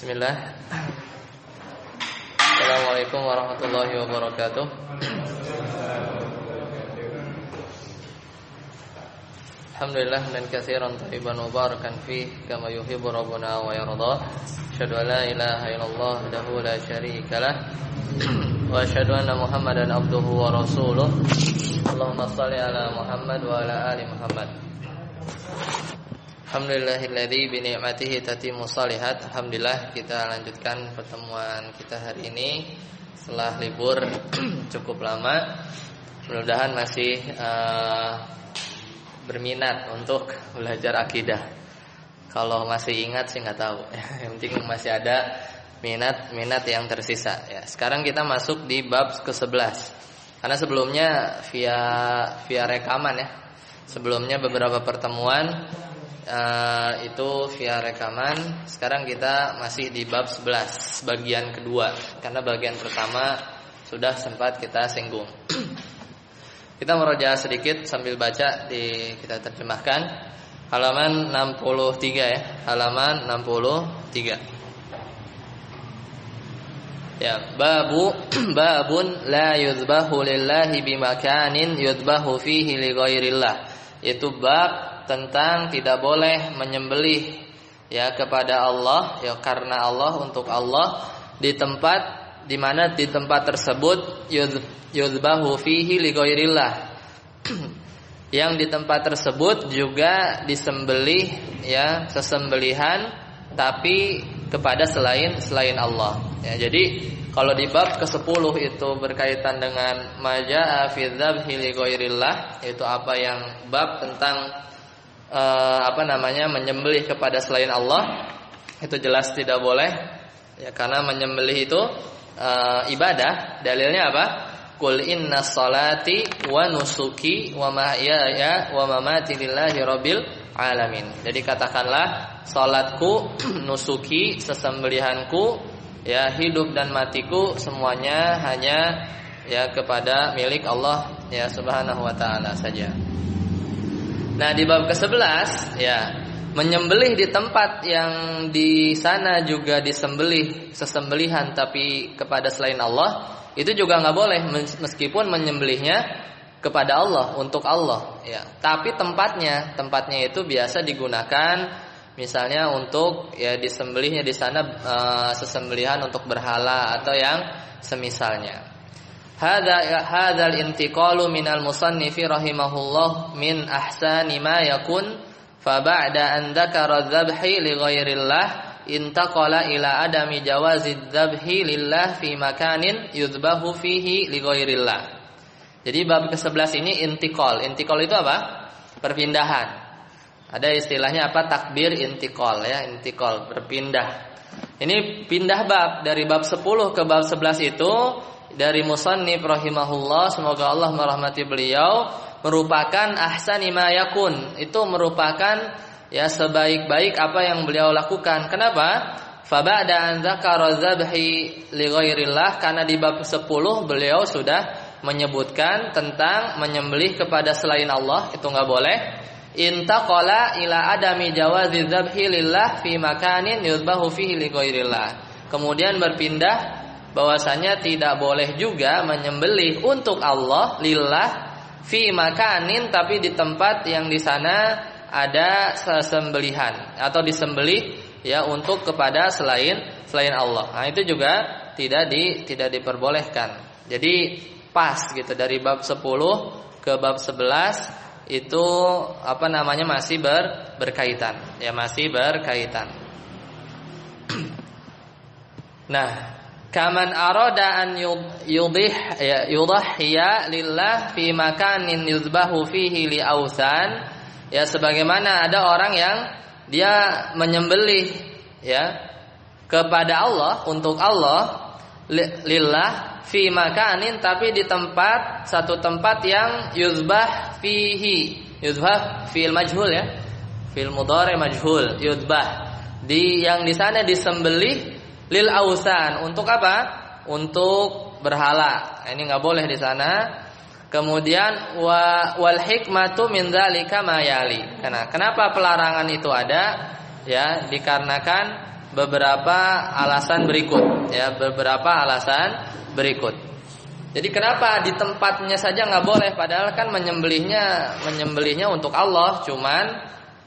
Bismillah. Assalamualaikum warahmatullahi wabarakatuh. Alhamdulillah dan katsiran thayyiban mubarakan fi kama yuhibbu rabbuna wa yarda. Asyhadu an la ilaha illallah wahdahu la syarika lah wa asyhadu anna Muhammadan abduhu wa rasuluh. Allahumma shalli ala Muhammad wa ala ali Muhammad. Alhamdulillahilladzi bi ni'matihi tatimmu shalihat. Alhamdulillah, kita lanjutkan pertemuan kita hari ini setelah libur cukup lama. Mudah-mudahan masih berminat untuk belajar akidah. Kalau masih ingat sih nggak tahu. Yang penting masih ada minat yang tersisa. Ya, sekarang kita masuk di bab ke-11. Karena sebelumnya via rekaman ya. Sebelumnya beberapa pertemuan itu via rekaman. Sekarang kita masih di bab 11 bagian kedua, karena bagian pertama sudah sempat kita singgung. Kita merojaah sedikit sambil baca kita terjemahkan halaman 63 ya, halaman 63. Ya, babun la yuzbahu lillahi bimakanin yuzbahu fihi li ghairillah. Itu bab tentang tidak boleh menyembelih ya kepada Allah ya karena Allah, untuk Allah, di tempat di mana di tempat tersebut yuzbahu fihi li ghairillah. Yang di tempat tersebut juga disembelih ya sesembelihan tapi kepada selain Allah. Ya, jadi kalau di bab ke-10 itu berkaitan dengan majaa fi dzabhi li ghairillah, itu apa yang bab tentang menyembelih kepada selain Allah, itu jelas tidak boleh ya, karena menyembelih itu ibadah. Dalilnya apa? Qul inna sholati wa nusuki wa mahyaya wa mamati lillahi rabbil alamin. Jadi katakanlah salatku, nusuki, sesembelihanku, ya hidup dan matiku semuanya hanya ya kepada milik Allah ya subhanahu wa ta'ala saja. Nah, di bab ke-11 ya, menyembelih di tempat yang di sana juga disembelih sesembelihan tapi kepada selain Allah, itu juga enggak boleh meskipun menyembelihnya kepada Allah, untuk Allah ya. Tapi tempatnya itu biasa digunakan misalnya untuk ya disembelihnya di sana sesembelihan untuk berhala atau yang semisalnya. Hadzal intiqalu minal musannifi rahimahullah min ahsani ma yakun fa ba'da an dzakara dzabhi li ghairillah intaqala ila adami jawazi dzabhi lillah fi makanin yuzbahu fihi li ghairillah. Jadi bab ke-11 ini intiqal. Intiqal itu apa? Perpindahan. Ada istilahnya apa? Takbir intiqal ya, intiqal, berpindah. Ini pindah bab dari bab 10 ke bab 11 itu dari musannif rahimahullah, semoga Allah merahmati beliau, merupakan ahsani ma yakun. Itu merupakan ya sebaik-baik apa yang beliau lakukan. Kenapa? Fa ba'da an dzakara dzabhi li ghairillah, karena di bab 10 beliau sudah menyebutkan tentang menyembelih kepada selain Allah, itu enggak boleh. Intaqala ila adami jawazi dzabhi lillah fi makanin yuzbahu fihi li ghairillah. Kemudian berpindah bahwasanya tidak boleh juga menyembelih untuk Allah lillah fi makanin, tapi di tempat yang di sana ada sesembelihan atau disembelih ya untuk kepada selain Allah. Nah, itu juga tidak diperbolehkan. Jadi pas gitu dari bab 10 ke bab 11 itu masih berkaitan. Ya, masih berkaitan. Nah, kaman arada an yudhhiya lillah fi makanin yuzbahu fihi li ausan, ya sebagaimana ada orang yang dia menyembelih ya kepada Allah, untuk Allah, lillah fi makanin, tapi di satu tempat yang yuzbah fihi. Yuzbah fi'il majhul ya, fi'il mudhari majhul, yuzbah, yang di sana disembelih lil ausan, untuk apa? Untuk berhala. Ini enggak boleh di sana. Kemudian wal hikmatu min dzalika ma yali. Kenapa pelarangan itu ada? Ya, dikarenakan beberapa alasan berikut, ya, beberapa alasan berikut. Jadi kenapa di tempatnya saja nggak boleh, padahal kan menyembelihnya untuk Allah, cuman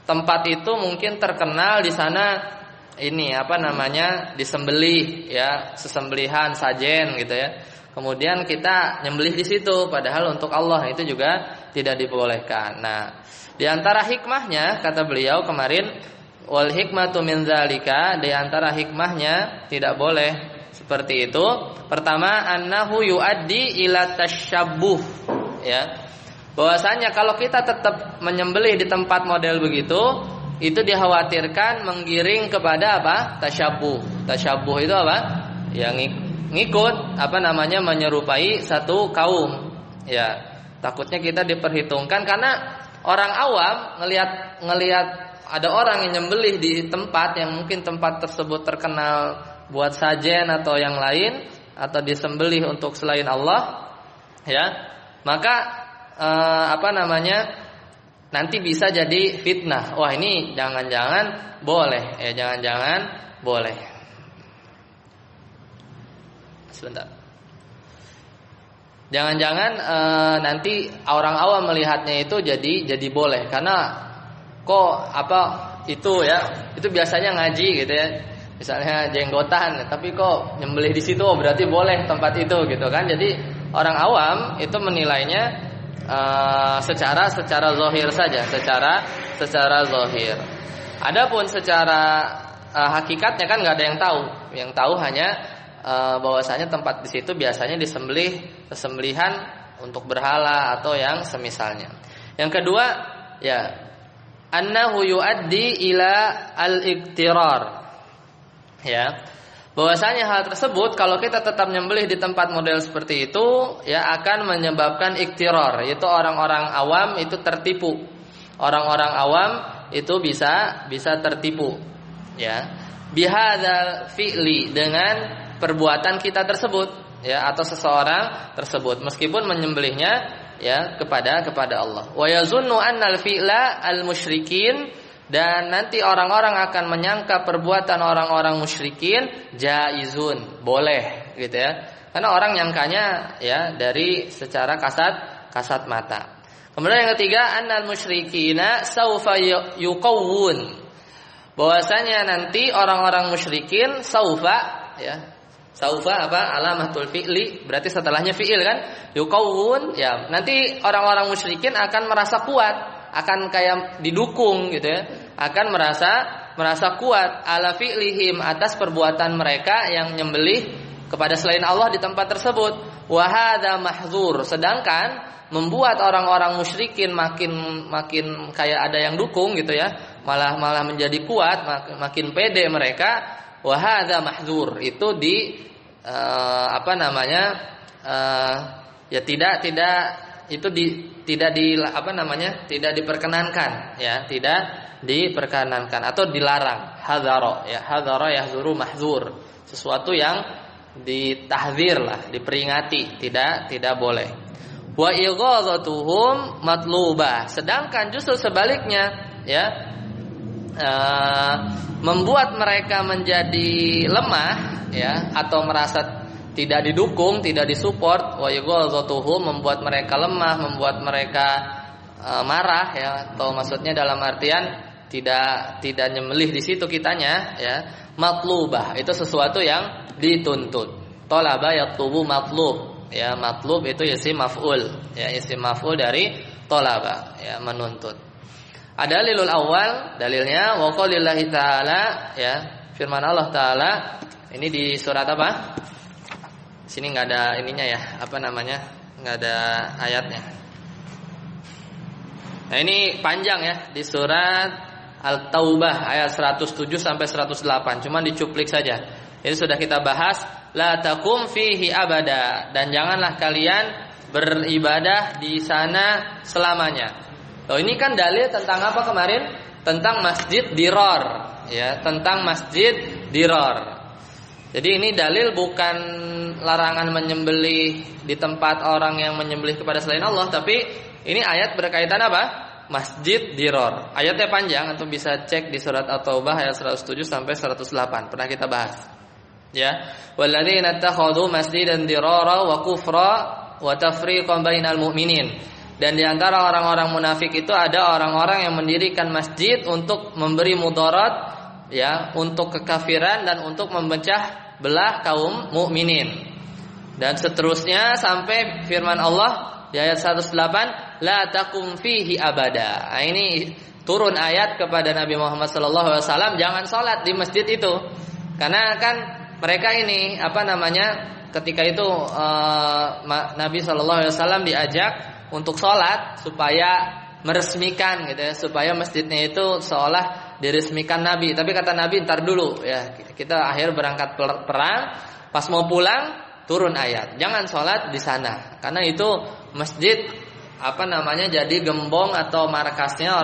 tempat itu mungkin terkenal di sana ini disembelih, ya, sesembelihan sajen gitu ya. Kemudian kita nyembelih di situ padahal untuk Allah, itu juga tidak dibolehkan. Nah, di antara hikmahnya kata beliau kemarin, wal hikmatu min zalika, di antara hikmahnya tidak boleh seperti itu. Pertama, annahu yuaddi ila tasyabbuh, ya. Bahwasanya kalau kita tetap menyembelih di tempat model begitu, itu dikhawatirkan menggiring kepada apa? Tasyabbuh. Tasyabbuh itu apa? Yang ngikut menyerupai satu kaum, ya. Takutnya kita diperhitungkan karena orang awam ngelihat ada orang yang nyembelih di tempat yang mungkin tempat tersebut terkenal buat sajen atau yang lain, atau disembelih untuk selain Allah, ya, maka nanti bisa jadi fitnah. Wah, ini jangan-jangan boleh, ya, jangan-jangan boleh. Sebentar. Jangan-jangan nanti orang awam melihatnya itu jadi boleh, karena kok itu ya, itu biasanya ngaji gitu ya, misalnya jenggotan, tapi kok nyembelih di situ, berarti boleh tempat itu gitu kan. Jadi orang awam itu menilainya secara zahir saja, secara zahir. Adapun secara hakikatnya kan nggak ada yang tahu. Yang tahu hanya bahwasanya tempat di situ biasanya sembelihan untuk berhala atau yang semisalnya. Yang kedua, ya, annahu yuaddi ila al-iktirar, ya, bahwasanya hal tersebut kalau kita tetap nyembelih di tempat model seperti itu, ya, akan menyebabkan iktirar, yaitu orang-orang awam itu tertipu. Orang-orang awam itu bisa tertipu, ya, bihadzal fi'li, dengan perbuatan kita tersebut, ya, atau seseorang tersebut, meskipun menyembelihnya, ya, kepada Allah. Wa yazunnu annal fi'la al-musyrikin, dan nanti orang-orang akan menyangka perbuatan orang-orang musyrikin jaizun, boleh gitu ya. Karena orang nyangkanya, ya, dari secara kasat mata. Kemudian yang ketiga, annal musyrikina saufa yuqawwun, bahwasanya nanti orang-orang musyrikin saufa, ya, saufa alamatul fi'li, berarti setelahnya fi'il kan, yuqawwun, ya, nanti orang-orang musyrikin akan merasa kuat, akan kayak didukung gitu ya, akan merasa kuat ala fi'lihim, atas perbuatan mereka yang nyembelih kepada selain Allah di tempat tersebut. Wa hadza mahdzur, sedangkan membuat orang-orang musyrikin makin kayak ada yang dukung gitu ya, malah menjadi kuat, makin pede mereka. Wa hadza mahdzur, itu tidak diperkenankan, ya, tidak diperkenankan atau dilarang. Hadzara, ya, hadzara yahzuru mahdzur, sesuatu yang ditahdzir lah, diperingati, tidak boleh. Wa ighadzatuhum matlubah, sedangkan justru sebaliknya, ya, membuat mereka menjadi lemah, ya, atau merasa tidak didukung, tidak disupport. Wa ighadzatuhum, membuat mereka lemah, membuat mereka marah, ya, atau maksudnya dalam artian tidak nyembelih di situ kitanya, ya. Matlubah, itu sesuatu yang dituntut. Talaba yatlubu matlub, ya, matlub itu isim maf'ul, ya, isim maf'ul dari talaba, ya, menuntut. Ad-dalilul awal, dalilnya wa qaulillahi ta'ala, ya, firman Allah Ta'ala, ini di surat apa? Sini nggak ada ininya, ya, nggak ada ayatnya. Nah, ini panjang, ya, di surat Al-Taubah ayat 107 sampai 108, cuman dicuplik saja. Ini sudah kita bahas, la takum fihi abada, dan janganlah kalian beribadah di sana selamanya. Oh, ini kan dalil tentang apa kemarin? Tentang masjid dirar, ya, tentang masjid dirar. Jadi ini dalil bukan larangan menyembelih di tempat orang yang menyembelih kepada selain Allah, tapi ini ayat berkaitan apa? masjid diror. Ayatnya panjang, antum bisa cek di surat At-Taubah ayat 107 sampai 108. Pernah kita bahas. Ya, walladzina ittakhadhu masjidan dirara wa kufra wa tafriqan bainal mu'minin. Dan di antara orang-orang munafik itu ada orang-orang yang mendirikan masjid untuk memberi mudarat, ya, untuk kekafiran dan untuk memecah belah kaum mukminin. Dan seterusnya sampai firman Allah di ayat 108, la takum fihi abada. Nah, ini turun ayat kepada Nabi Muhammad SAW, jangan sholat di masjid itu. Karena kan mereka ini ketika itu Nabi SAW diajak untuk sholat supaya meresmikan gitu ya, supaya masjidnya itu seolah diresmikan Nabi. Tapi kata Nabi, ntar dulu ya, kita akhir berangkat perang, pas mau pulang turun ayat, jangan sholat di sana karena itu masjid jadi gembong atau markasnya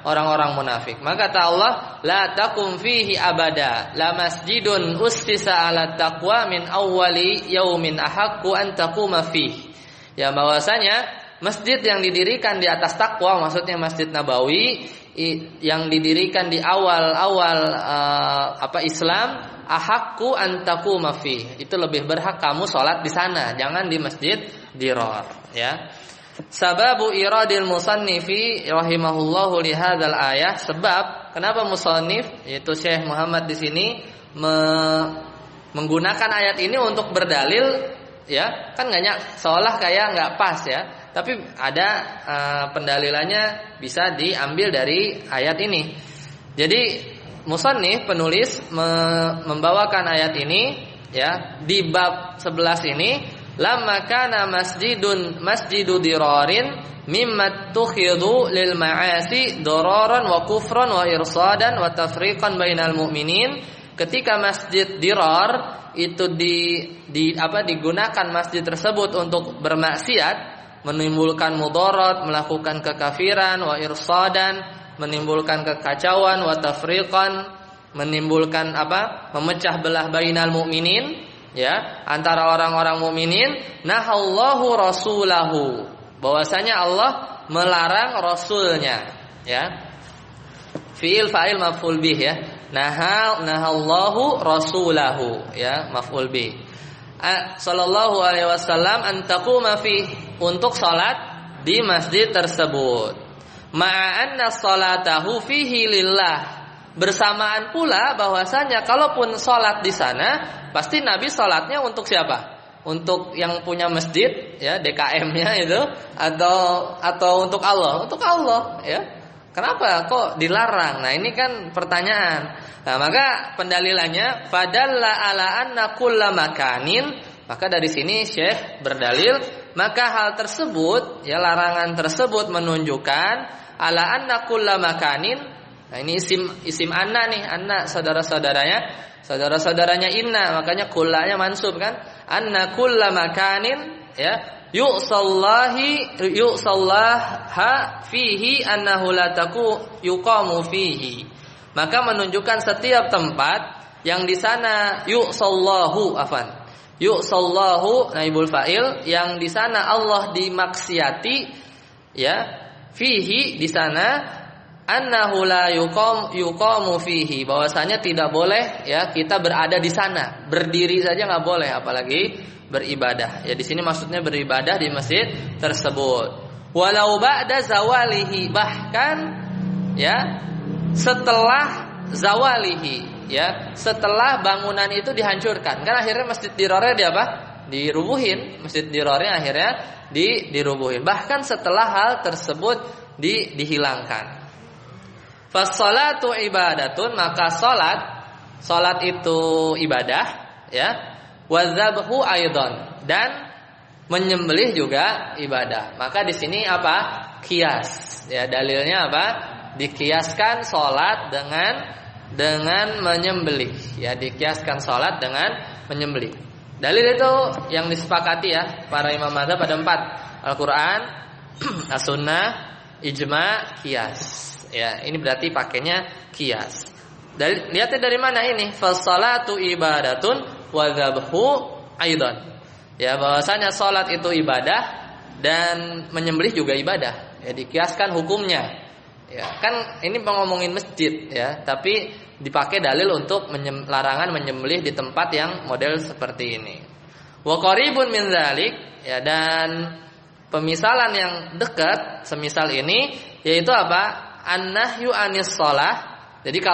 orang-orang munafik. Maka kata Allah, la takum fihi abada, la masjidun ustisa ala taqwa min awwali yaumin ahaqqu an taquma fihi. Ya, bahwasanya masjid yang didirikan di atas takwa, maksudnya Masjid Nabawi yang didirikan di awal-awal Islam, ahaqqu an taquma fihi. Itu lebih berhak kamu sholat di sana, jangan di masjid dirar, ya. Sababu iradil musannifi rahimahullahu li hadzal ayah, sebab kenapa musannif yaitu Syekh Muhammad di sini menggunakan ayat ini untuk berdalil, ya, kan seolah kayak nggak pas ya, tapi ada pendalilannya bisa diambil dari ayat ini. Jadi musannif penulis membawakan ayat ini, ya, di bab 11 ini, lamma kana masjidu dirarin mimma tukhidu lil ma'asi dararan wa kufran wa irsadan wa tafriqan bainal mu'minin. Ketika masjid dirar itu digunakan masjid tersebut untuk bermaksiat, menimbulkan mudarat, melakukan kekafiran, wa irsadan, menimbulkan kekacauan, wa tafriqan, menimbulkan memecah belah bainal mu'minin, ya, antara orang-orang mukminin. Nahallahu rasulahu, bahwasanya Allah melarang rasulnya, ya. Fi'il fa'il maf'ul bih, ya. Nahallahu rasulahu, ya, maf'ul bih. Sallallahu alaihi wasallam an taquma fi, untuk salat di masjid tersebut. Ma'anna salatahu fihi lillah, bersamaan pula bahwasanya kalaupun salat di sana pasti Nabi salatnya untuk siapa? Untuk yang punya masjid, ya, DKM-nya itu, atau untuk Allah? Untuk Allah, ya. Kenapa kok dilarang? Nah, ini kan pertanyaan. Nah, maka pendalilannya fadalla ala anna kulla makanin, maka dari sini Syekh berdalil, maka hal tersebut, ya, larangan tersebut menunjukkan ala anna kulla makanin. Nah, ini isim anna nih, anna saudara-saudaranya inna, makanya kullanya mansub kan? Anna kulla makanin, ya, yu'sallaha fihi annahu la yuqamu fihi. Maka menunjukkan setiap tempat yang di sana yu'sallahu naibul fa'il, yang di sana Allah dimaksiati, ya, fihi, di sana, annahu la yuqamu fihi, bahwasanya tidak boleh, ya, kita berada di sana, berdiri saja nggak boleh, apalagi beribadah. Ya, di sini maksudnya beribadah di masjid tersebut. Walau ba'da zawalihi, bahkan, ya, setelah zawalihi, ya, setelah bangunan itu dihancurkan. Kan akhirnya masjid dirornya dirubuhin. Masjid dirornya akhirnya dirubuhin. Bahkan setelah hal tersebut dihilangkan. Fassalatu ibadatun, maka salat itu ibadah, ya. Wadzabhu aidan, dan menyembelih juga ibadah. Maka di sini kias, ya, dalilnya dikiaskan salat dengan menyembelih, ya, dikiaskan salat dengan menyembelih. Dalil itu yang disepakati, ya, para imam mazhab pada 4, Al-Qur'an, As-Sunnah, ijma, kias. Ya, ini berarti pakainya kias. Lihatnya dari mana ini? Fassalatu ibadatun wa dzabhu aidan. Ya, bahwasanya salat itu ibadah dan menyembelih juga ibadah. ya dikiaskan hukumnya. Ya, kan ini ngomongin masjid ya, tapi dipakai dalil untuk larangan menyembelih di tempat yang model seperti ini. Wa qaribun min dzalik, ya, dan pemisalan yang dekat semisal ini yaitu apa? An-nahyu anis shalah. Jadi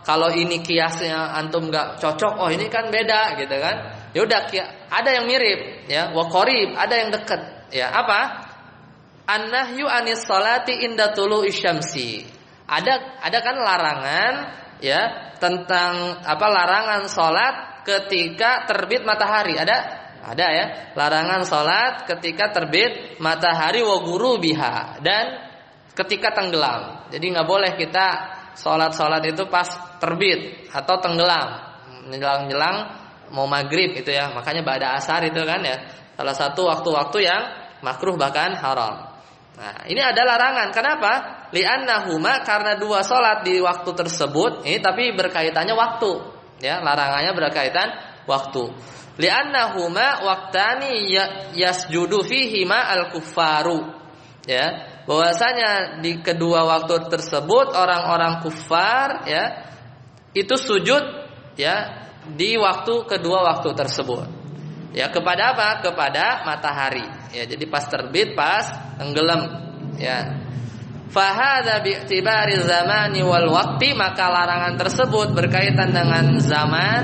kalau ini kiasnya antum enggak cocok, oh ini kan beda gitu kan. Ya udah, ada yang mirip ya, wa qarib, ada yang dekat. Ya, apa? An-nahyu anis salati inda tulu'i syamsi. Ada kan larangan ya tentang apa? Larangan salat ketika terbit matahari. Ada ya, larangan salat ketika terbit matahari wa ghurubiha, dan ketika tenggelam. Jadi enggak boleh kita salat itu pas terbit atau tenggelam, menjelang mau maghrib itu ya. Makanya ba'da asar itu kan ya salah satu waktu-waktu yang makruh bahkan haram. Nah, ini ada larangan. Kenapa? Li'annahuma, karena dua salat di waktu tersebut ini tapi berkaitannya waktu, ya, larangannya berkaitan waktu. Li'annahuma waqtani yasjudu fihima al-kuffaru. Ya, bahwasanya di kedua waktu tersebut orang-orang kufar ya itu sujud ya di kedua waktu tersebut. Ya, kepada apa? Kepada matahari. Ya, jadi pas terbit, pas tenggelam. Ya. Fahadza bi'tibari zamani wal waqti, maka larangan tersebut berkaitan dengan zaman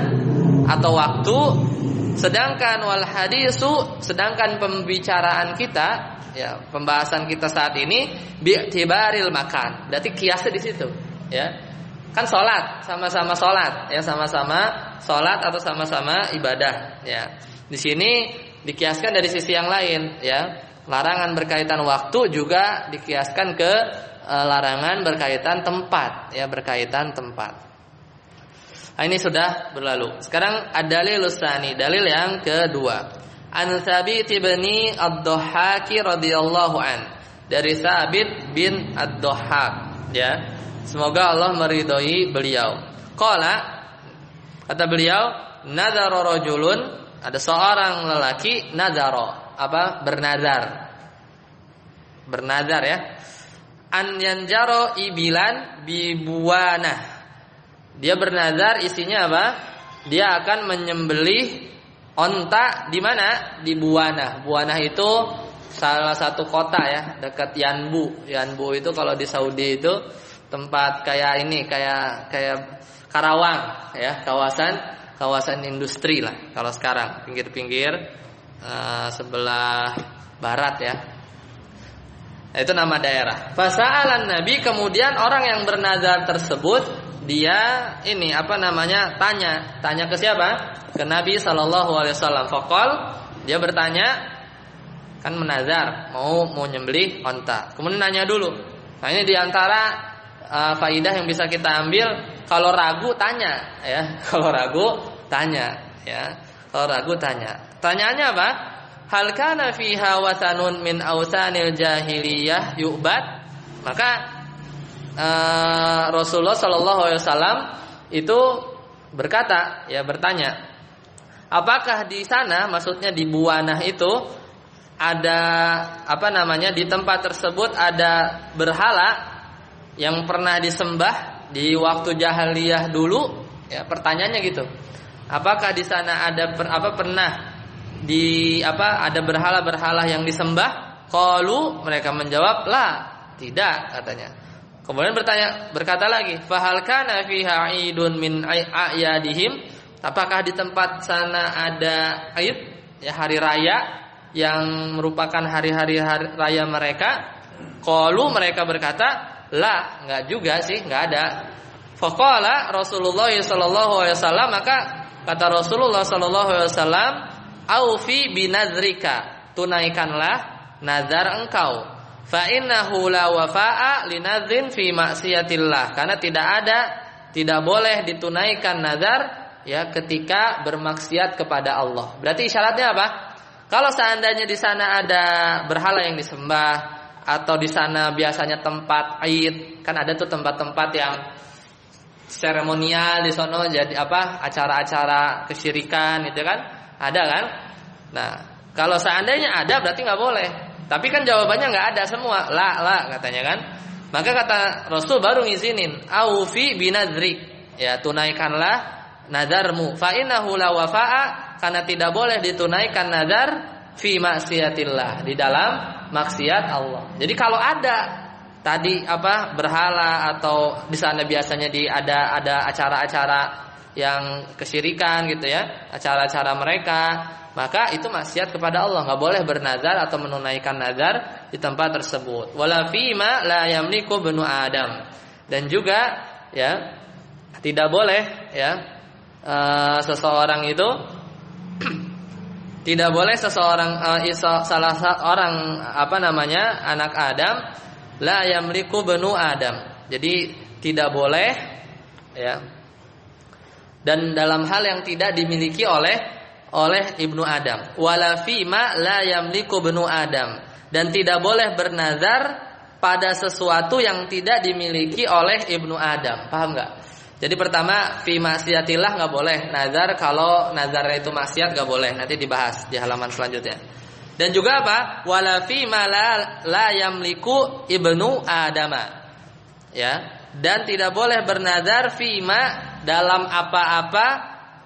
atau waktu. Sedangkan wal hadisu, sedangkan pembicaraan kita, ya, pembahasan kita saat ini bi'tibaril makan. Berarti kiasnya di situ, ya. Kan salat, sama-sama salat, ya, sama-sama salat atau sama-sama ibadah, ya. Di sini dikiaskan dari sisi yang lain, ya. Larangan berkaitan waktu juga dikiaskan ke larangan berkaitan tempat, ya, berkaitan tempat. Nah, ini sudah berlalu. Sekarang ad-dalil tsani, dalil yang kedua. An Tsabit bin Ad-Dhahhak radhiyallahu an. Dari Tsabit bin Ad-Dhahhak, ya. Semoga Allah meridhai beliau. Qala, kata beliau, nadzara rajulun, ada seorang lelaki nadzara, apa? Bernazar ya. An yanjaro ibilan bibuanah. Dia bernazar, isinya apa? Dia akan menyembelih onta di mana? Di Buana. Buana itu salah satu kota ya, dekat Yanbu. Yanbu itu kalau di Saudi itu tempat kayak ini, kayak Karawang ya, kawasan industri lah kalau sekarang, pinggir-pinggir sebelah barat ya. Nah, itu nama daerah. Fasa'alan Nabi, kemudian orang yang bernazar tersebut dia ini apa namanya? Tanya ke siapa? Ke Nabi sallallahu alaihi wasallam. Faqal, dia bertanya, kan menazar mau nyembelih onta. Kemudian nanya dulu. Nah, ini diantara faidah yang bisa kita ambil. Kalau ragu tanya ya. Kalau ragu tanya ya. Kalau ragu tanya. Tanyaannya apa? Hal kana fiha wasanun min awsanil jahiliyah yu'bad? Maka Rasulullah sallallahu alaihi wasallam itu berkata, ya, bertanya, apakah di sana, maksudnya di Buanah itu ada apa namanya, di tempat tersebut ada berhala yang pernah disembah di waktu jahiliyah dulu? Ya, pertanyaannya gitu. Apakah di sana ada pernah ada berhala-berhala yang disembah? Qalu, mereka menjawab, la, tidak, katanya. Kemudian berkata lagi, fahal kana fiha 'idun min a'yadihim? Apakah di tempat sana ada Aid, ya, hari raya yang merupakan hari-hari raya mereka? Qalu, mereka berkata, la, enggak juga sih, enggak ada. Faqala Rasulullah sallallahu alaihi wasallam, maka kata Rasulullah sallallahu alaihi wasallam, aufi binadzrika, tunaikanlah nazar engkau. Fa innahu la wafa'a linadzrin fi maksiatillah, karena tidak boleh ditunaikan nazar ya ketika bermaksiat kepada Allah. Berarti isyaratnya apa? Kalau seandainya di sana ada berhala yang disembah, atau di sana biasanya tempat Aid, kan ada tuh tempat-tempat yang seremonial di sono, jadi apa, acara-acara kesyirikan itu kan ada kan. Nah, kalau seandainya ada berarti nggak boleh Tapi kan jawabannya nggak ada semua. La katanya kan. Maka kata Rasul baru ngizinin, aufi binadrik. Ya, tunaikanlah nadarmu. Fa innahu la wafa'a, karena tidak boleh ditunaikan nadar fi maksiatillah, di dalam maksiat Allah. Jadi kalau ada tadi berhala atau di sana biasanya ada acara-acara yang kesyirikan gitu ya, acara-acara mereka, maka itu maksiat kepada Allah, nggak boleh bernazar atau menunaikan nazar di tempat tersebut. Wala fima la yamliku banu Adam, dan juga ya tidak boleh ya seseorang itu tidak boleh seseorang salah seorang anak Adam la yamliku banu Adam. Jadi tidak boleh ya, dan dalam hal yang tidak dimiliki oleh ibnu Adam. Wala fima la yamliku banu Adam, dan tidak boleh bernazar pada sesuatu yang tidak dimiliki oleh ibnu Adam. Paham nggak? Jadi pertama fi maksiatillah nggak boleh nazar, kalau nazarnya itu maksiat nggak boleh. Nanti dibahas di halaman selanjutnya. Dan juga wala fima la yamliku ibnu Adama. Ya, dan tidak boleh bernazar fima dalam apa-apa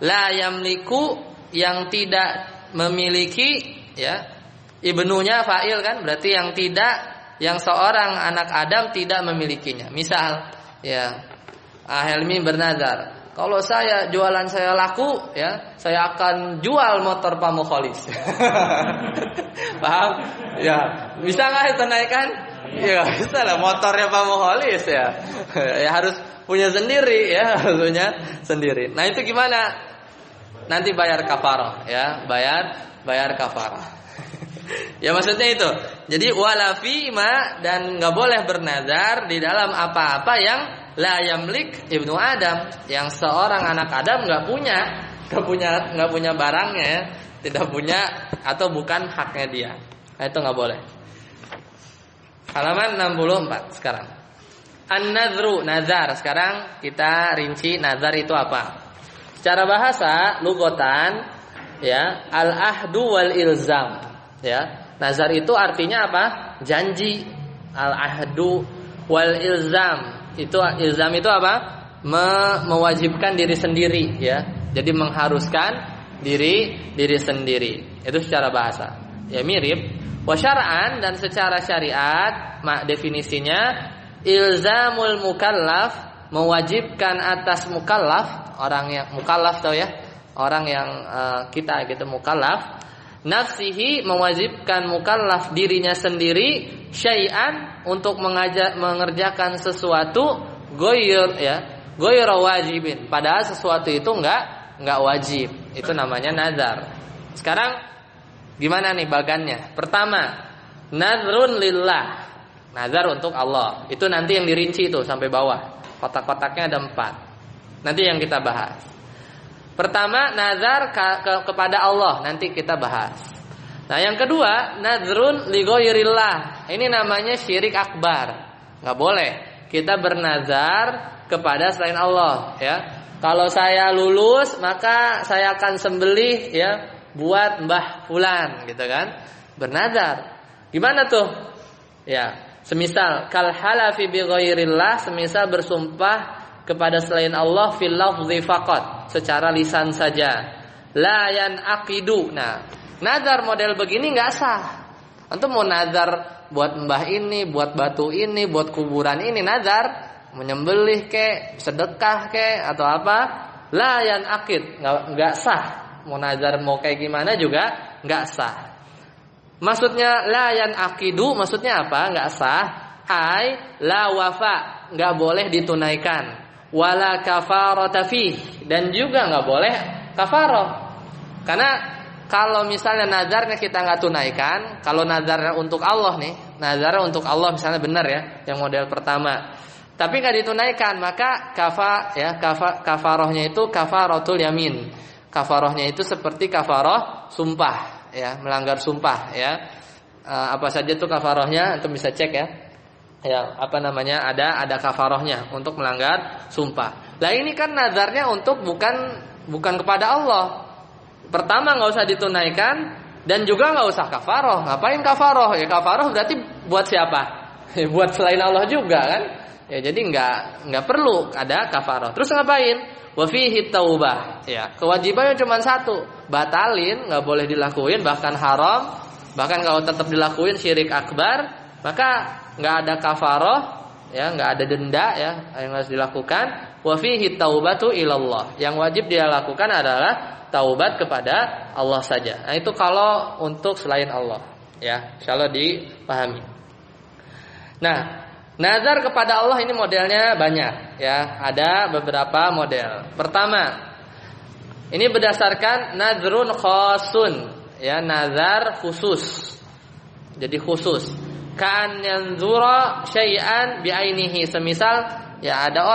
la yamliku yang tidak memiliki, ya, ibnunya fa'il kan, berarti yang seorang anak Adam tidak memilikinya. Misal ya, Helmi bernazar, kalau saya jualan saya laku ya, saya akan jual motor Pak Mukholis. Paham? Ya, bisa nggak itu naikkan? Ya bisa lah, motornya Pak Mukholis ya. Ya harus punya sendiri ya, harus punya sendiri. Nah itu gimana? Nanti bayar kafarah ya, bayar kafarah. Ya maksudnya itu. Jadi wala fima, dan nggak boleh bernazar di dalam apa-apa yang la yamlik ibnu Adam, yang seorang anak Adam nggak punya barangnya, tidak punya atau bukan haknya dia. Nah, itu nggak boleh. Halaman 64 sekarang. An-nadhru, nazar. Sekarang kita rinci nazar itu apa. Secara bahasa lugotan ya, al-ahdu wal ilzam. Ya, nazar itu artinya apa? Janji. Al-ahdu wal ilzam. Ilzam itu apa? Mewajibkan diri sendiri ya. Jadi mengharuskan diri sendiri. Itu secara bahasa. Ya mirip. Wa syar'an, dan secara syariat definisinya ilzamul mukallaf, mewajibkan atas mukallaf, orang yang mukallaf tahu ya, orang yang kita gitu mukallaf, nafsihi, mewajibkan mukallaf dirinya sendiri, syai'an, untuk mengerjakan sesuatu, ghairu wajibin, padahal sesuatu itu enggak wajib. Itu namanya nazar. Sekarang gimana nih bagannya? Pertama, nazrun lillah, nazar untuk Allah. Itu nanti yang dirinci itu sampai bawah. Kotak-kotaknya ada 4. Nanti yang kita bahas. Pertama, nazar kepada Allah, nanti kita bahas. Nah, yang kedua, nazrun li ghairillah. Ini namanya syirik akbar. Enggak boleh kita bernazar kepada selain Allah, ya. Kalau saya lulus, maka saya akan sembelih ya buat Mbah Fulan gitu kan. Bernazar. Gimana tuh? Ya, semisal kal halafi bi ghairillah, semisal bersumpah kepada selain Allah fil lafzi faqat, secara lisan saja. La yanaqidu. Nah, nazar model begini enggak sah. Antum mau nazar buat mbah ini, buat batu ini, buat kuburan ini, nazar menyembelih kek, sedekah kek atau apa, la yanaqid, enggak sah. Mau nazar mau kayak gimana juga enggak sah. Maksudnya la yanaqidu, maksudnya apa? Enggak sah. Ai la wafa, enggak boleh ditunaikan. Wala kafarata fi, dan juga enggak boleh kafarah. Karena kalau misalnya nazarnya kita enggak tunaikan, kalau nazarnya untuk Allah nih, nazarnya untuk Allah misalnya benar ya, yang model pertama, tapi enggak ditunaikan, maka kafarahnya itu kafaratul yamin. Kafarahnya itu seperti kafarah sumpah ya, melanggar sumpah ya. Apa saja tuh kafarahnya, antum bisa cek ya. Ya, ada kafarahnya untuk melanggar sumpah. Lah ini kan nazarnya untuk bukan kepada Allah. Pertama enggak usah ditunaikan, Dan juga nggak usah kafaroh. Ngapain kafaroh? Ya kafaroh berarti buat siapa? Buat selain Allah juga kan? Ya jadi nggak perlu ada kafaroh. Terus ngapain? Wa fihi taubah. Ya, kewajibannya cuma satu, batalin, nggak boleh dilakuin, bahkan haram. Bahkan kalau tetap dilakuin syirik akbar, maka nggak ada kafaroh, ya nggak ada denda ya yang harus dilakukan. Wa fihi taubatu ilallah. Yang wajib dia lakukan adalah taubat kepada Allah saja. Nah itu kalau untuk selain Allah, ya insyaallah dipahami. Nah, nazar kepada Allah ini modelnya banyak, ya ada beberapa model. Pertama, ini berdasarkan nazrun khasun, ya nazar khusus. Jadi khusus. Ka'an yanzura syai'an bi'ainihi. Semisal ya ada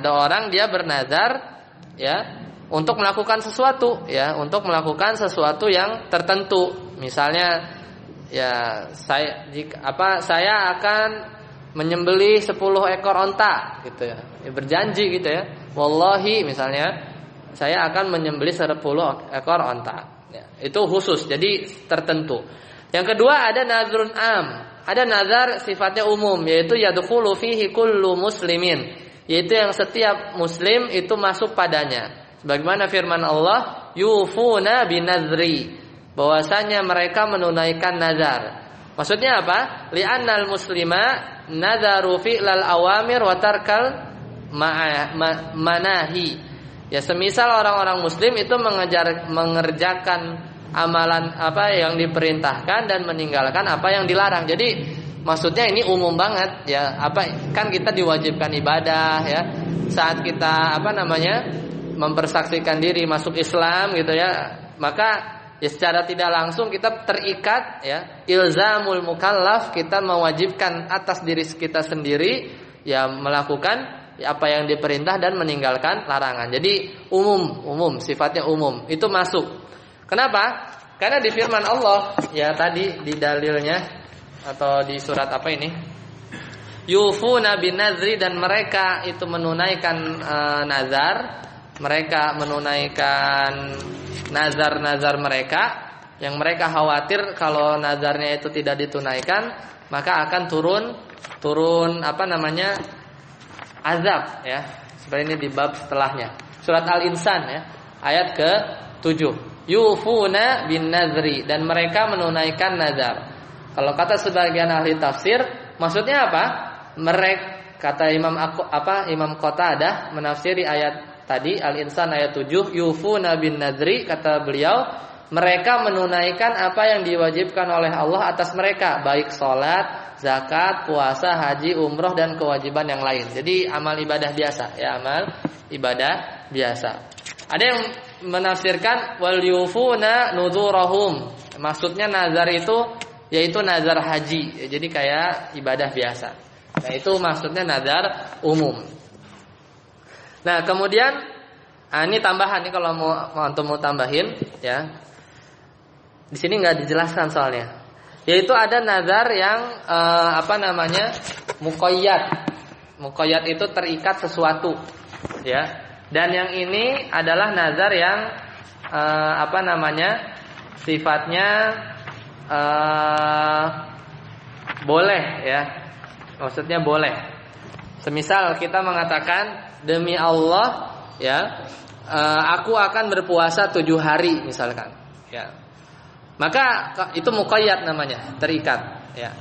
orang dia bernazar ya untuk melakukan sesuatu, ya untuk melakukan sesuatu yang tertentu. Misalnya ya saya akan menyembelih 10 ekor onta gitu ya. Berjanji gitu ya. Wallahi misalnya saya akan menyembelih 10 ekor onta. Ya, itu khusus, jadi tertentu. Yang kedua ada nazrun am. Ada nazar sifatnya umum, yaitu yadkhulu fihi kullu muslimin, yaitu yang setiap muslim itu masuk padanya. Sebagaimana firman Allah, yufuna binazri, bahwasanya mereka menunaikan nazar. Maksudnya apa? Li'annal muslima nadharu fi'lal awamir wa tarkal manahi. Ya semisal orang-orang muslim itu mengerjakan amalan apa yang diperintahkan dan meninggalkan apa yang dilarang. Jadi maksudnya ini umum banget ya. Kan kita diwajibkan ibadah ya. Saat kita mempersaksikan diri masuk Islam gitu ya, maka ya secara tidak langsung kita terikat ya, ilzamul mukallaf, kita mewajibkan atas diri kita sendiri ya melakukan ya, apa yang diperintah dan meninggalkan larangan. Jadi umum, sifatnya umum. Itu masuk. Kenapa? Karena di firman Allah ya tadi di dalilnya atau di surat apa ini? Yufuna bin nazri, dan mereka itu menunaikan nazar. Mereka menunaikan nazar-nazar mereka yang mereka khawatir kalau nazarnya itu tidak ditunaikan maka akan turun azab ya. Seperti ini di bab setelahnya. Surat Al-Insan ya, ayat ke-7. Yufuna bin nazri, dan mereka menunaikan nazar. Kalau kata sebagian ahli tafsir, maksudnya apa? Mereka kata Imam Qatadah menafsiri ayat tadi Al-Insan ayat 7, yufuna bin nadri, kata beliau mereka menunaikan apa yang diwajibkan oleh Allah atas mereka, baik sholat, zakat, puasa, haji, umroh dan kewajiban yang lain. Jadi amal ibadah biasa ya, amal ibadah biasa. Ada yang menafsirkan wal yufuna nuzurahum, maksudnya nazar itu yaitu nazar haji. Jadi kayak ibadah biasa. Nah itu maksudnya nazar umum. Nah kemudian ini tambahan nih kalau mau tambahin ya. Di sini nggak dijelaskan soalnya. Yaitu ada nazar yang muqayyad. Muqayyad itu terikat sesuatu ya. Dan yang ini adalah nazar yang sifatnya boleh ya. Maksudnya boleh. Semisal kita mengatakan demi Allah ya, aku akan berpuasa 7 hari misalkan ya. Maka itu muqayyad namanya, terikat ya.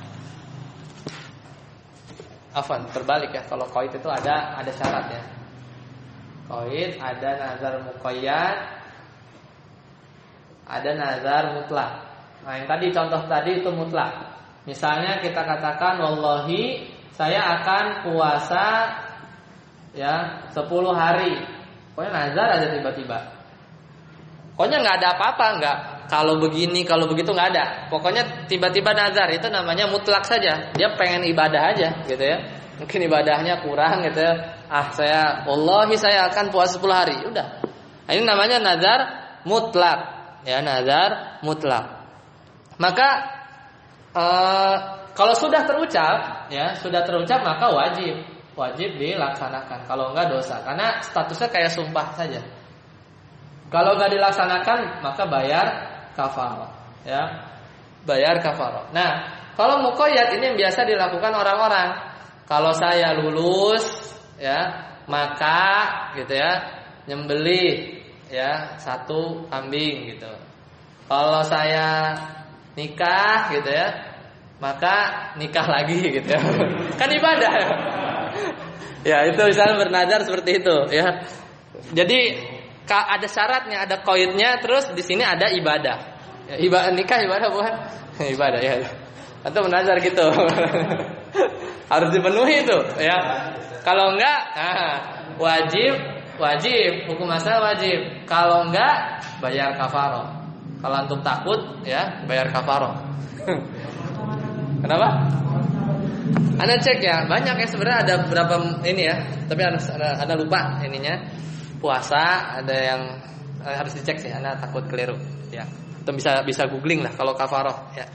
Afwan, terbalik ya. Kalau qaid itu ada syarat ya. Qaid ada nazar muqayyad, ada nazar mutlak. Nah, yang tadi contoh tadi itu mutlak. Misalnya kita katakan wallahi saya akan puasa ya 10 hari. Pokoknya nazar aja tiba-tiba. Pokoknya enggak ada apa-apa, enggak kalau begini, kalau begitu enggak ada. Pokoknya tiba-tiba nazar, itu namanya mutlak saja. Dia pengen ibadah aja gitu ya. Mungkin ibadahnya kurang gitu ya. Wallahi saya akan puasa 10 hari. Udah. Nah, ini namanya nazar mutlak. Ya, nazar mutlak. Maka kalau sudah terucap maka wajib dilaksanakan. Kalau enggak dosa, karena statusnya kayak sumpah saja. Kalau enggak dilaksanakan maka bayar kafarah, ya. Bayar kafarah. Nah, kalau muqayyad ini yang biasa dilakukan orang-orang. Kalau saya lulus, ya, maka gitu ya, nyembelih ya 1 kambing gitu. Kalau saya nikah gitu ya, maka nikah lagi gitu ya. Kan ibadah. Ya, itu misalnya bernazar seperti itu ya. Jadi ada syaratnya, ada qaidnya, terus di sini ada ibadah. Ya, nikah ibadah bukan? Ibadah ya. Atau bernazar gitu. Harus dipenuhi itu ya. Kalau enggak, wajib, hukum asal wajib. Kalau enggak, bayar kafarah. Kalau antum takut ya, bayar kafarah. Kenapa? Anda cek ya, banyak ya sebenarnya, ada berapa ini ya, tapi ada lupa ininya. Puasa ada yang harus dicek sih, Anda takut keliru ya. Atau bisa googling lah kalau kafarah ya.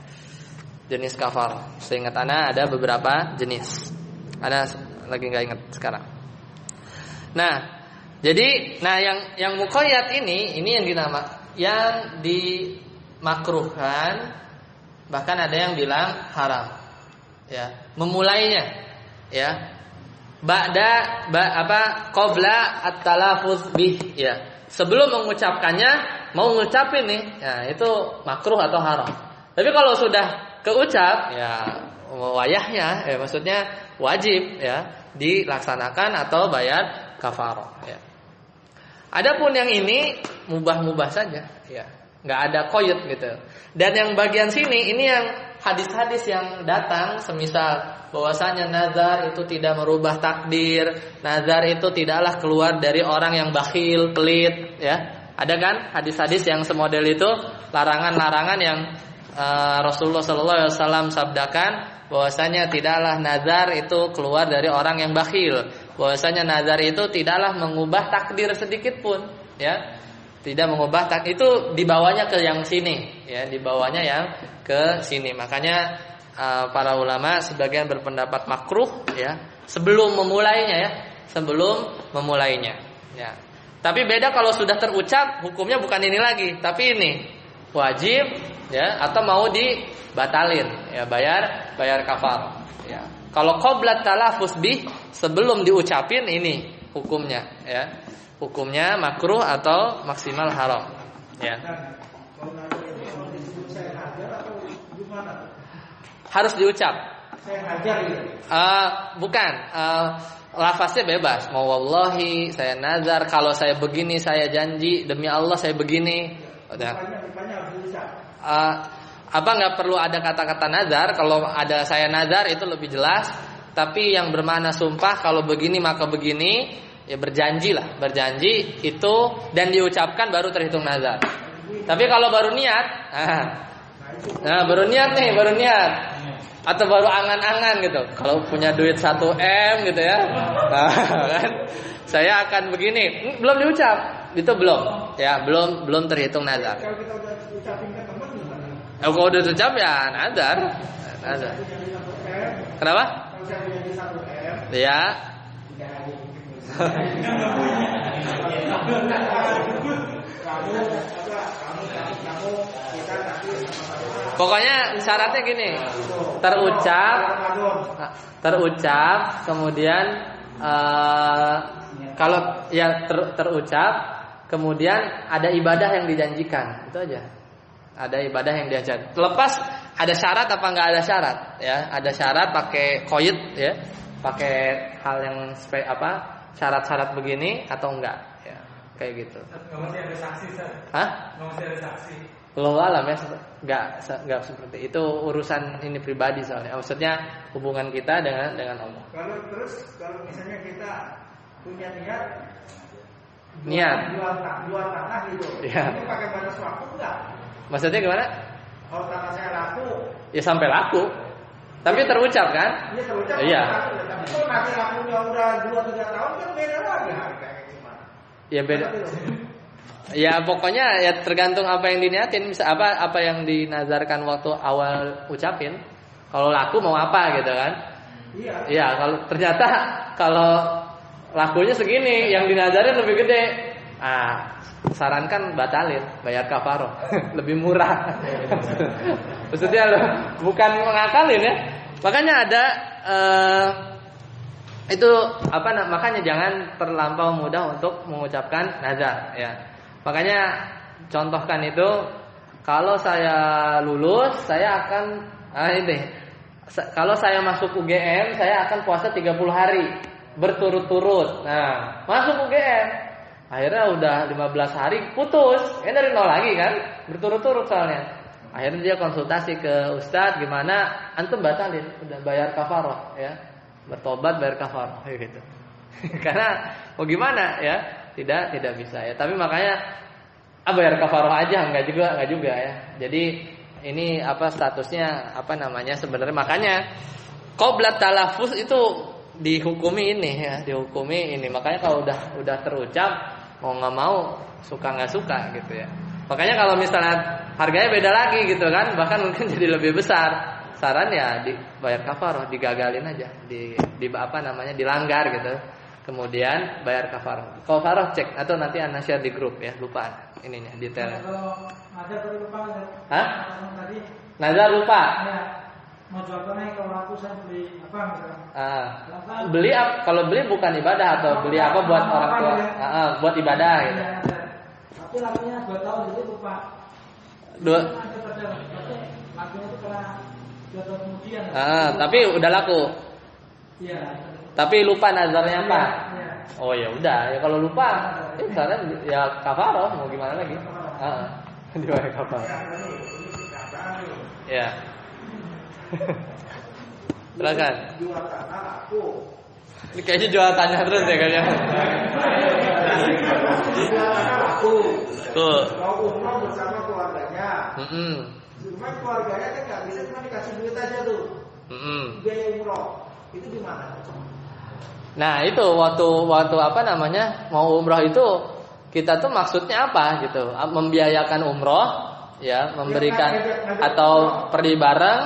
Jenis kafarah. Seingat Anda ada beberapa jenis. Anda lagi nggak ingat sekarang. Nah, jadi yang muqayyad ini yang dimakruhkan, bahkan ada yang bilang haram. Ya, memulainya ya. Qabla at-talaffuz bih ya. Sebelum mengucapkannya, mau ngucapin nih, ya itu makruh atau haram. Tapi kalau sudah keucap, ya wayahnya, ya maksudnya wajib ya dilaksanakan atau bayar kafarah. Ya. Adapun yang ini mubah-mubah saja, ya nggak ada qaid gitu. Dan yang bagian sini ini yang hadis-hadis yang datang, semisal bahwasanya nazar itu tidak merubah takdir, nazar itu tidaklah keluar dari orang yang bakhil, pelit, ya. Ada kan hadis-hadis yang semodel itu, larangan-larangan yang Rasulullah SAW sabdakan bahwasanya tidaklah nazar itu keluar dari orang yang bakhil, bahwasanya nazar itu tidaklah mengubah takdir sedikit pun, ya. Tidak mengubah takdir, itu dibawanya ke yang sini, ya, dibawanya yang ke sini. Makanya para ulama sebagian berpendapat makruh, ya, sebelum memulainya, ya. Tapi beda kalau sudah terucap, hukumnya bukan ini lagi, tapi ini wajib, ya, atau mau dibatalin, ya, bayar kafar, ya. Kalau qabla talaffuz bih, sebelum diucapin, ini hukumnya, ya. Hukumnya makruh atau maksimal haram, ya. Harus diucap. Bukan. Lafaznya bebas. Mau wallahi, saya nazar, kalau saya begini, saya janji demi Allah saya begini. Udah. Nggak perlu ada kata-kata nazar. Kalau ada saya nazar itu lebih jelas. Tapi yang bermakna sumpah, kalau begini maka begini, ya berjanji lah. Berjanji itu dan diucapkan baru terhitung nazar. Tapi kalau baru niat, baru niat. Atau baru angan-angan gitu. Kalau punya duit 1M gitu ya. Nah, kan saya akan begini, belum diucap. Itu belum. Ya, belum terhitung nazar. Kalau kita udah ucapin ke teman gimana? Kalau udah ucap ya nazar. Nazar. Kenapa? Kalau saya punya 1M. Ya. Pokoknya syaratnya gini, terucap, kemudian kalau ya terucap, kemudian ada ibadah yang dijanjikan, itu aja. Ada ibadah yang diajarkan. Lepas ada syarat apa nggak ada syarat, ya? Ada syarat pakai qaid, ya, pakai hal yang syarat-syarat begini atau enggak, ya, kayak gitu. Nggak mesti ada saksi, Sir. Hah? Nggak mesti ada saksi. Wallahu alam ya, nggak seperti itu, urusan ini pribadi soalnya. Maksudnya hubungan kita dengan Allah. Kalau misalnya kita punya niat jual tanah gitu, ya. Itu pakai batas waktu enggak? Maksudnya gimana? Kalau tanah saya laku, ya sampai laku. Tapi terucap kan? Iya terucap. Iya. Tapi kalau nanti lakunya udah 2-3 tahun kan beda lagi harganya gimana? Ya beda. Ya pokoknya ya tergantung apa yang diniatin, apa yang dinazarkan waktu awal ucapin. Kalau laku mau apa gitu kan? Iya. Iya, kalau ternyata kalau lakunya segini, yang dinazarin lebih gede. sarankan batalin, bayar kafaroh. Lebih murah. Maksudnya bukan mengakalin ya. Makanya ada itu makanya jangan terlampau mudah untuk mengucapkan nazar ya. Makanya contohkan itu, kalau saya lulus saya akan kalau saya masuk UGM saya akan puasa 30 hari berturut-turut. Nah, masuk UGM akhirnya udah 15 hari putus. Dari nol lagi kan? Berturut-turut soalnya. Akhirnya dia konsultasi ke ustadz, gimana? Antum batalin, udah bayar kafaroh ya. Bertobat bayar kafaroh gitu. Karena mau gimana ya? Tidak bisa ya. Tapi makanya bayar kafaroh aja, enggak juga ya. Jadi ini statusnya sebenarnya, makanya qabla talaffuz itu dihukumi ini. Makanya kalau udah terucap, mau nggak mau, suka nggak suka gitu ya. Makanya kalau misalnya harganya beda lagi gitu kan, bahkan mungkin jadi lebih besar, saran ya dibayar kafaroh, digagalin aja, dilanggar gitu. Kemudian bayar kafaroh. Kafaroh cek atau nanti Anda share di grup ya, lupa ininya detailnya. Kalau nazar lupa. Hah? Tadi Nazar lupa. ya, mau jawabannya kalau aku saya beli misalnya. Beli kalau beli bukan ibadah, atau beli apa buat orang tua? Buat ibadah gitu. Tapi lakunya 2 tahun jadi lupa. Lakunya itu karena 2 tahun kemudian. Tapi udah laku. Iya. Tapi lupa nazarnya apa? Iya. Oh ya udah, ya kalau lupa, misalnya ya kafaroh, mau gimana lagi? Dibayar kafaroh. Ya. Silakan. Jual tanah laku. Ini kayaknya jual tanya terus ya kayaknya. Jual tanah laku. Tuh. Mau umroh bersama keluarganya. Cuma keluarganya kan nggak bisa, cuma dikasih duit aja tuh. Biaya umroh itu di mana? Nah itu waktu mau umroh itu kita tuh maksudnya apa gitu? Membiayakan umroh, ya, memberikan atau pergi bareng,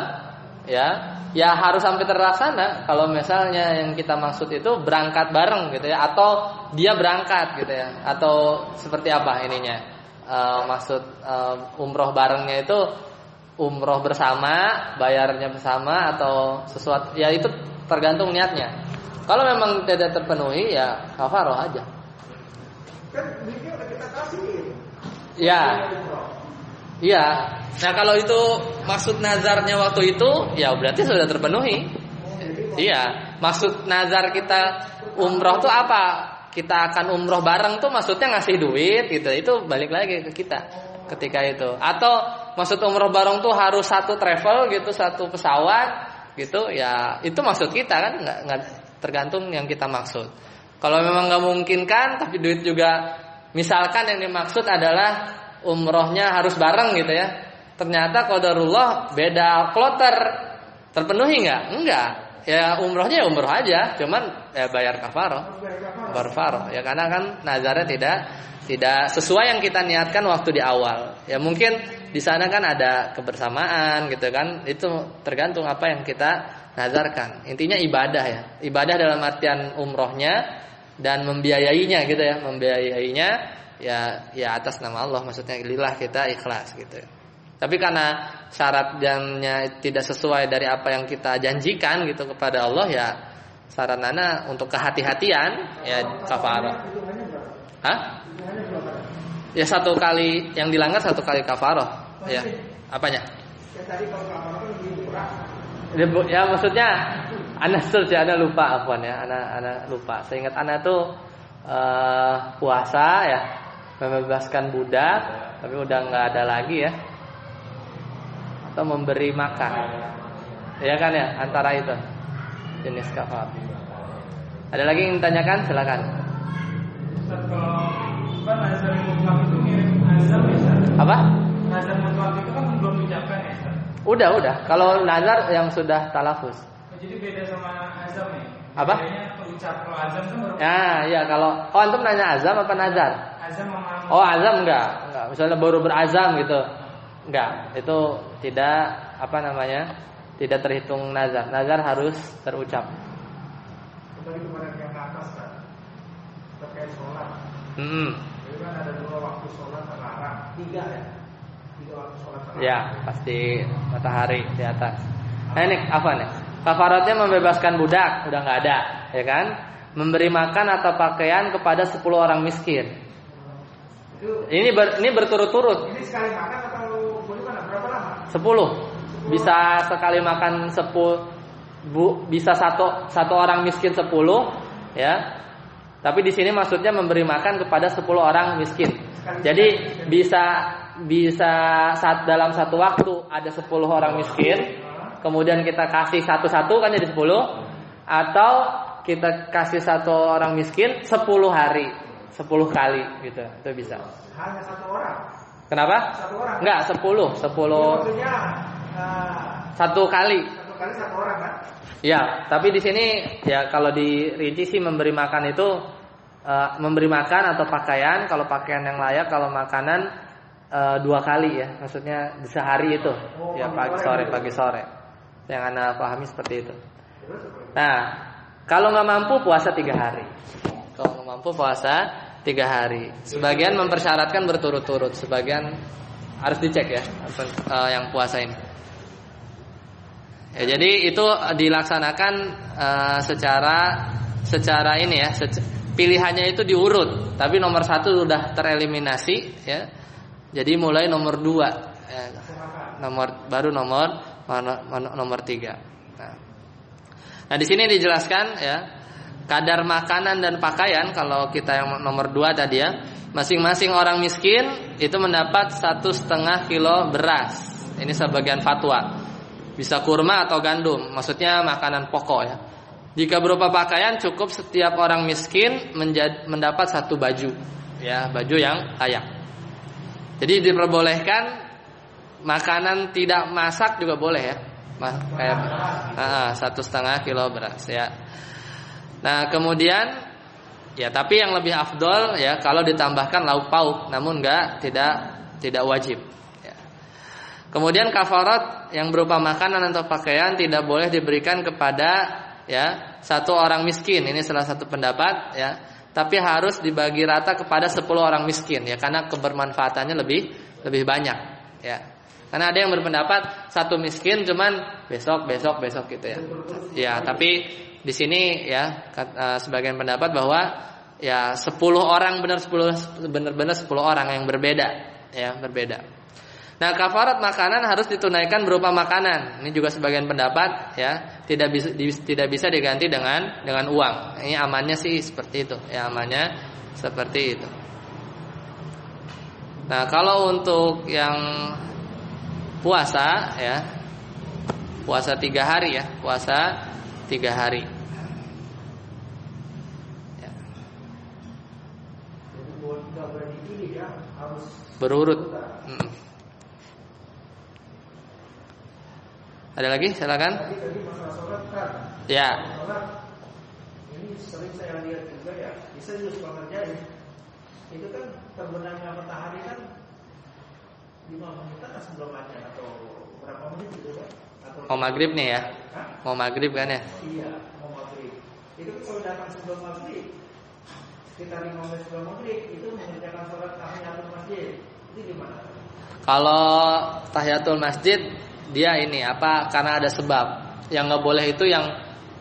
ya harus sampai terlaksana. Kalau misalnya yang kita maksud itu berangkat bareng gitu ya, atau dia berangkat gitu ya, atau seperti apa ininya? Maksud umroh barengnya itu umroh bersama, bayarnya bersama, atau sesuatu, ya itu tergantung niatnya. Kalau memang tidak terpenuhi ya kafaroh aja. Kan duitnya udah kita kasih. Iya. Nah kalau itu maksud nazarnya waktu itu, ya berarti sudah terpenuhi. Iya. Maksud nazar kita umroh tuh apa? Kita akan umroh bareng tuh maksudnya ngasih duit gitu. Itu balik lagi ke kita ketika itu. Atau maksud umroh bareng tuh harus satu travel gitu, satu pesawat gitu. Ya itu maksud kita kan, nggak tergantung yang kita maksud. Kalau memang nggak memungkinkan, tapi duit juga, misalkan yang dimaksud adalah umrohnya harus bareng gitu ya. Ternyata qadarullah beda kloter, terpenuhi nggak? Enggak. Ya umrohnya ya umroh aja, cuman ya bayar kafaroh. Ya karena kan nazarnya tidak sesuai yang kita niatkan waktu di awal. Ya mungkin di sana kan ada kebersamaan gitu kan. Itu tergantung apa yang kita nazarkan. Intinya ibadah ya. Ibadah dalam artian umrohnya dan membiayainya gitu ya. Membiayainya ya atas nama Allah, maksudnya lillah, kita ikhlas gitu. Tapi karena syaratnya tidak sesuai dari apa yang kita janjikan gitu kepada Allah, ya saranana untuk kehati-hatian ya kafarah. Ya 1 kali yang dilanggar 1 kali kafarah. Ya. Apanya? Tadi kalau kafarah kan lebih murah. Ya maksudnya Ana search ya, Ana lupa afwan ya, Ana lupa. Seingat Ana tuh puasa ya, membebaskan budak, tapi udah nggak ada lagi ya, atau memberi makan, ya kan ya, antara itu jenis kafar. Ada lagi yang ditanyakan, silakan. Ustaz, kalau nazar mutlak itu mirip azam ya Ustaz? Apa? Nazar mutlak itu kan belum diucapkan ya Ustaz? Udah. Kalau nazar yang sudah talafuz. Jadi beda sama azam ya? Apa? Bedanya ucap, kalau azam kan baru. Ya kalau antum nanya azam apa nazar? Azam sama. Oh azam enggak. Misalnya baru berazam gitu, enggak. Itu tidak tidak terhitung nazar. Nazar harus terucap. Kembali kepada yang atas kan, terkait sholat. Kan ada 2 waktu sholat terlarang, 3 ya? 3 waktu sholat terlarang. Ya, pasti matahari di atas. Nah ini apa nih? Kafaratnya membebaskan budak, udah nggak ada, ya kan? Memberi makan atau pakaian kepada 10 orang miskin. Ini berturut-turut. Ini sekali makan atau bagaimana? Berapa lama? 10. Bisa sekali makan 10. Bisa satu orang miskin 10, ya. Tapi di sini maksudnya memberi makan kepada 10 orang miskin. Jadi bisa dalam satu waktu ada 10 orang miskin, kemudian kita kasih satu-satu kan jadi 10, atau kita kasih satu orang miskin 10 hari, 10 kali gitu. Itu bisa. Hanya 1 orang. Kenapa? 1 orang. Enggak, 10. Maksudnya satu kali. 1 kali 1 orang kan? Ya, tapi di sini ya kalau dirinci sih memberi makan itu memberi makan atau pakaian. Kalau pakaian yang layak, kalau makanan 2 kali ya. Maksudnya di sehari itu. Ya pagi sore. Yang Anda pahami seperti itu. Nah, kalau nggak mampu puasa 3 hari. Kalau nggak mampu puasa 3 hari. Sebagian mempersyaratkan berturut-turut. Sebagian harus dicek ya yang puasa ini. Ya, jadi itu dilaksanakan secara ini ya, pilihannya itu diurut, tapi nomor 1 sudah tereliminasi ya. Jadi mulai nomor 2 ya, baru nomor 3. Nah, di sini dijelaskan ya, kadar makanan dan pakaian kalau kita yang nomor 2 tadi ya, masing-masing orang miskin itu mendapat 1,5 kilo beras. Ini sebagian fatwa. Bisa kurma atau gandum, maksudnya makanan pokok ya. Jika berupa pakaian, cukup setiap orang miskin mendapat 1 baju, ya, baju yang layak. Jadi diperbolehkan makanan tidak masak juga boleh ya, kayak 1,5 kilo beras ya. Nah kemudian ya, tapi yang lebih afdol ya kalau ditambahkan lauk pauk, namun tidak wajib. Kemudian kafarat yang berupa makanan atau pakaian tidak boleh diberikan kepada ya 1 orang miskin. Ini salah satu pendapat ya. Tapi harus dibagi rata kepada 10 orang miskin ya, karena kebermanfaatannya lebih banyak ya. Karena ada yang berpendapat 1 miskin cuman besok gitu ya. Ya, tapi di sini ya sebagian pendapat bahwa ya 10 orang benar-benar 10 orang yang berbeda ya, berbeda. Nah, kafarat makanan harus ditunaikan berupa makanan. Ini juga sebagian pendapat ya, tidak bisa diganti dengan uang. Ini amannya sih seperti itu. Ya, amannya seperti itu. Nah, kalau untuk yang puasa ya, puasa 3 hari ya, puasa 3 hari. Ya. Berurut. Ada lagi? Silakan. Tadi masalah sholat kan? Ya. Sholat ini sering saya lihat juga ya. Bisa juga suka ngerjain. Itu kan terbenamnya matahari kan 5 menit kan sebelum azan atau berapa menit gitu kan? Mau maghrib nih ya? Mau maghrib kan ya? Iya, mau maghrib. Itu kalau datang sebelum maghrib, sekitar 5 menit sebelum maghrib itu mengerjakan sholat tahiyatul masjid. Itu gimana? Kalau tahiyatul masjid dia ini apa? Karena ada sebab. Yang nggak boleh itu yang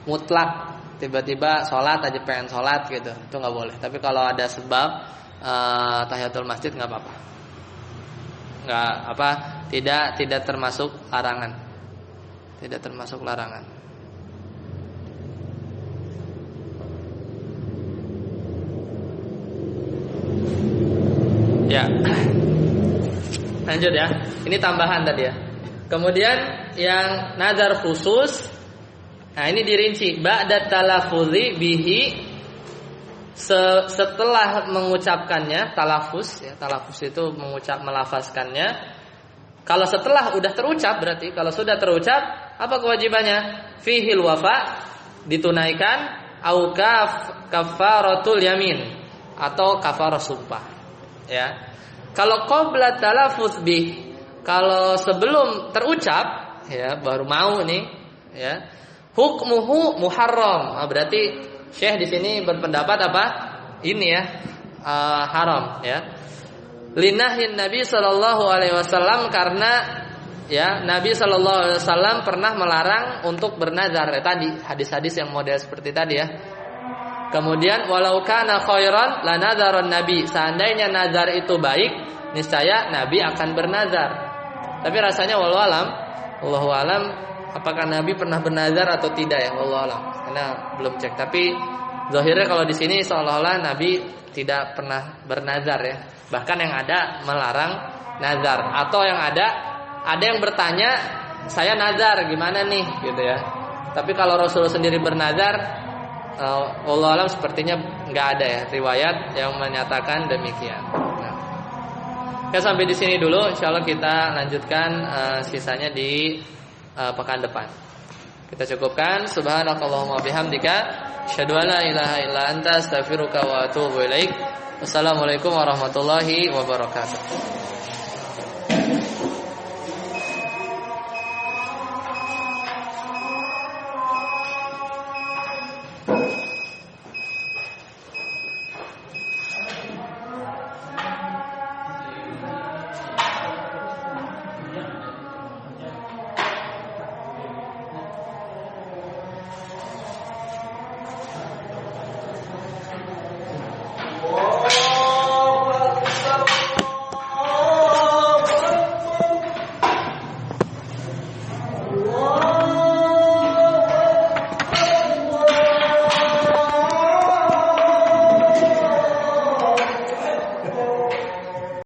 mutlak, tiba-tiba sholat aja pengen sholat gitu, itu nggak boleh. Tapi kalau ada sebab tahiyatul masjid nggak apa-apa. Nggak apa? Tidak termasuk larangan. Tidak termasuk larangan. Ya. Lanjut ya. Ini tambahan tadi ya. Kemudian yang nazar khusus, nah ini dirinci ba'da talaffuzi bihi, setelah mengucapkannya, talafuz ya, talafuz itu melafazkannya. Kalau setelah udah terucap berarti, kalau sudah terucap apa kewajibannya? Fihil wafa, ditunaikan, au kafaratul yamin, atau kafarah sumpah ya. Kalau qabla talafuz bih, kalau sebelum terucap ya, baru mau nih ya, hukmuhu muharram. Berarti Syekh di sini berpendapat apa? Ini ya, haram ya. Linahin Nabi sallallahu alaihi wasallam, karena ya Nabi sallallahu alaihi wasallam pernah melarang untuk bernazar tadi, hadis-hadis yang model seperti tadi ya. Kemudian walau kana khairan la nadzaron Nabi, seandainya nazar itu baik, niscaya Nabi akan bernazar. Tapi rasanya wallahu alam apakah Nabi pernah bernazar atau tidak ya, wallahu alam. Karena belum cek. Tapi zahirnya kalau di sini seolah-olah Nabi tidak pernah bernazar ya. Bahkan yang ada melarang nazar, atau yang ada yang bertanya, saya nazar gimana nih gitu ya. Tapi kalau Rasulullah sendiri bernazar, wallahu alam sepertinya nggak ada ya riwayat yang menyatakan demikian. Nah, oke, sampai di sini dulu. Insyaallah kita lanjutkan sisanya di pekan depan. Kita cukupkan. Subhanakallahumma bihamdika asyhadu an la ilaha illa anta astaghfiruka wa atubu ilaik. Wassalamualaikum warahmatullahi wabarakatuh.